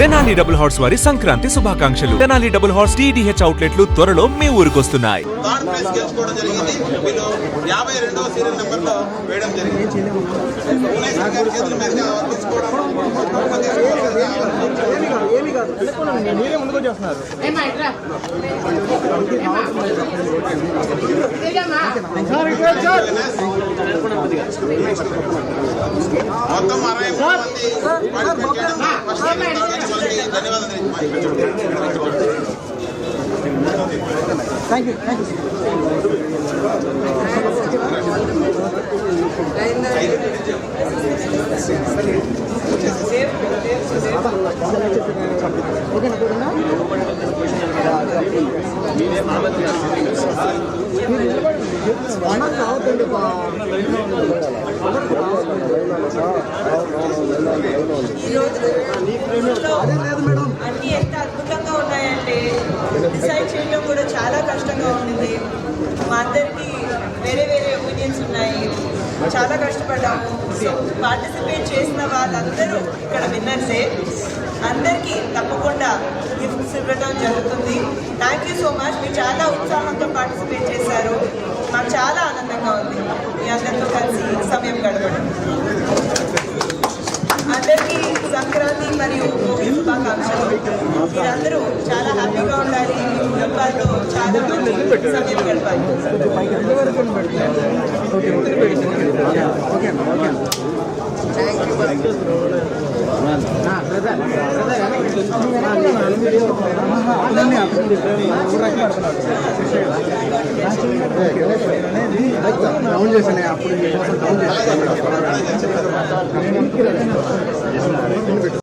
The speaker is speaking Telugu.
తెనాలి డబుల్ హార్స్ వారి సంక్రాంతి శుభాకాంక్షలు. తెనాలి డబుల్ హార్స్ టీడీహెచ్ అవుట్లెట్లు త్వరలో మీ ఊరికొస్తున్నాయి. థర్డ్ ప్లేస్ గెలుచుకోవడం జరిగింది. వీళ్ళు 52వ సీరియల్ నెంబర్లో వేయడం జరిగింది. భువనేశ్వర్ గారి చేతుల మీదుగా తీసుకోవడం మొత్తం 63 మంది ధన్యవాదాలు. అన్నీ ఎంత అద్భుతంగా ఉన్నాయంటే డిసైడ్ చేయడం కూడా చాలా కష్టంగా ఉంటుంది. మా అందరికీ వేరే వేరే ఒపీనియన్స్ ఉన్నాయి. చాలా కష్టపడ్డాము. సో పార్టిసిపేట్ చేసిన వాళ్ళందరూ ఇక్కడ విన్నర్సే. అందరికీ తప్పకుండా గిఫ్ట్స్ ఇవ్వడం జరుగుతుంది. Thank you so much. మీరు చాలా ఉత్సాహంతో పార్టిసిపేట్ చేశారు. మాకు చాలా ఆనందంగా ఉంది మీ అందరితో కలిసి సమయం గడపడం. అందరికీ సంక్రాంతి మరియు భోగి శుభాకాంక్షలు. మీరందరూ చాలా హ్యాపీగా ఉండాలి. మీ కుటుంబాలతో చాలా మంచి సమయం గడపాలి. అప్పుడు